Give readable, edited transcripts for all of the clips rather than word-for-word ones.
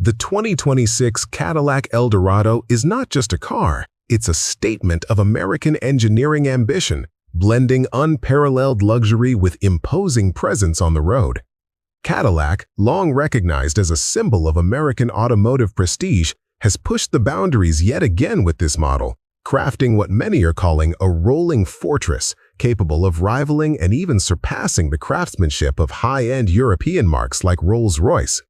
The 2026 Cadillac Eldorado is not just a car, it's a statement of American engineering ambition, blending unparalleled luxury with imposing presence on the road. Cadillac, long recognized as a symbol of American automotive prestige, has pushed the boundaries yet again with this model, crafting what many are calling a rolling fortress, capable of rivaling and even surpassing the craftsmanship of high-end European marques like Rolls-Royce.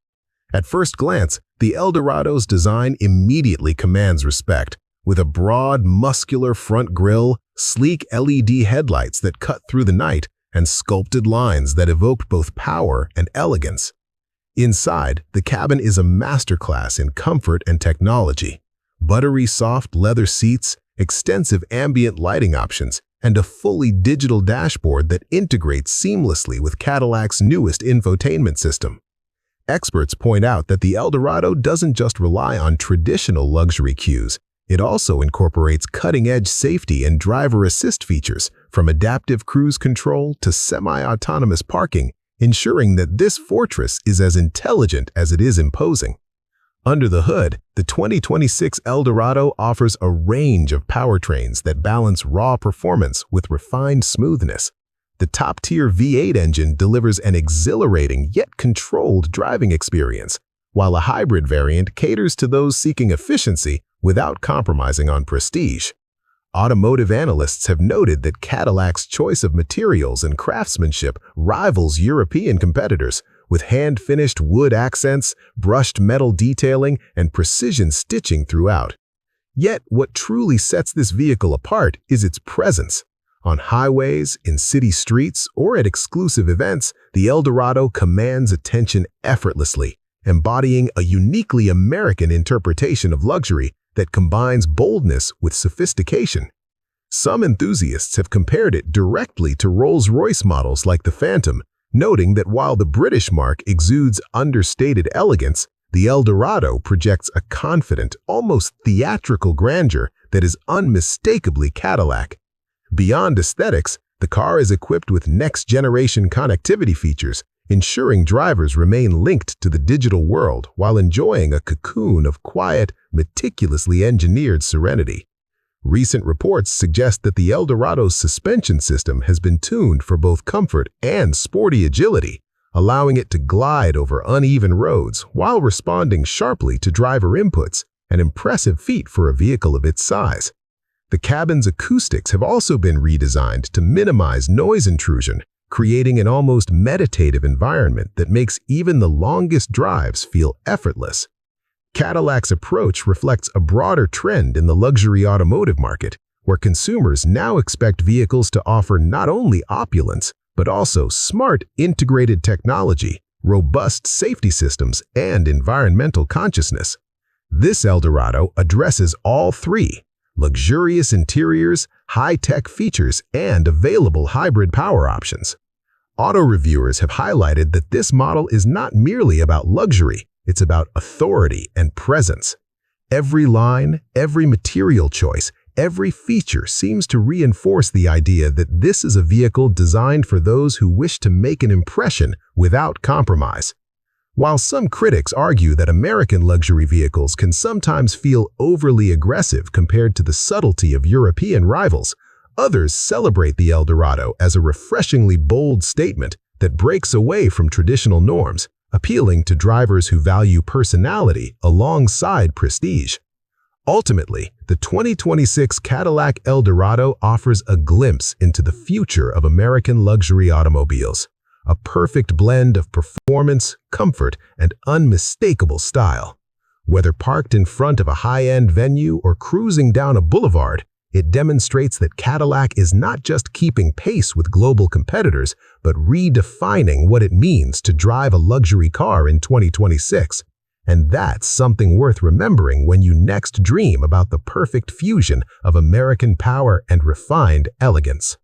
At first glance, the Eldorado's design immediately commands respect, with a broad, muscular front grille, sleek LED headlights that cut through the night, and sculpted lines that evoked both power and elegance. Inside, the cabin is a masterclass in comfort and technology. Buttery soft leather seats, extensive ambient lighting options, and a fully digital dashboard that integrates seamlessly with Cadillac's newest infotainment system. Experts point out that the Eldorado doesn't just rely on traditional luxury cues. It also incorporates cutting-edge safety and driver assist features, from adaptive cruise control to semi-autonomous parking, ensuring that this fortress is as intelligent as it is imposing. Under the hood, the 2026 Eldorado offers a range of powertrains that balance raw performance with refined smoothness. The top-tier V8 engine delivers an exhilarating yet controlled driving experience, while a hybrid variant caters to those seeking efficiency without compromising on prestige. Automotive analysts have noted that Cadillac's choice of materials and craftsmanship rivals European competitors, with hand-finished wood accents, brushed metal detailing, and precision stitching throughout. Yet, what truly sets this vehicle apart is its presence. On highways, in city streets, or at exclusive events, the Eldorado commands attention effortlessly, embodying a uniquely American interpretation of luxury that combines boldness with sophistication. Some enthusiasts have compared it directly to Rolls-Royce models like the Phantom, noting that while the British marque exudes understated elegance, the Eldorado projects a confident, almost theatrical grandeur that is unmistakably Cadillac. Beyond aesthetics, the car is equipped with next-generation connectivity features, ensuring drivers remain linked to the digital world while enjoying a cocoon of quiet, meticulously engineered serenity. Recent reports suggest that the Eldorado's suspension system has been tuned for both comfort and sporty agility, allowing it to glide over uneven roads while responding sharply to driver inputs, an impressive feat for a vehicle of its size. The cabin's acoustics have also been redesigned to minimize noise intrusion, creating an almost meditative environment that makes even the longest drives feel effortless. Cadillac's approach reflects a broader trend in the luxury automotive market, where consumers now expect vehicles to offer not only opulence, but also smart, integrated technology, robust safety systems, and environmental consciousness. This Eldorado addresses all three: luxurious interiors, high-tech features, and available hybrid power options. Auto reviewers have highlighted that this model is not merely about luxury, it's about authority and presence. Every line, every material choice, every feature seems to reinforce the idea that this is a vehicle designed for those who wish to make an impression without compromise. While some critics argue that American luxury vehicles can sometimes feel overly aggressive compared to the subtlety of European rivals, others celebrate the Eldorado as a refreshingly bold statement that breaks away from traditional norms, appealing to drivers who value personality alongside prestige. Ultimately, the 2026 Cadillac Eldorado offers a glimpse into the future of American luxury automobiles. A perfect blend of performance, comfort, and unmistakable style. Whether parked in front of a high-end venue or cruising down a boulevard, it demonstrates that Cadillac is not just keeping pace with global competitors, but redefining what it means to drive a luxury car in 2026. And that's something worth remembering when you next dream about the perfect fusion of American power and refined elegance.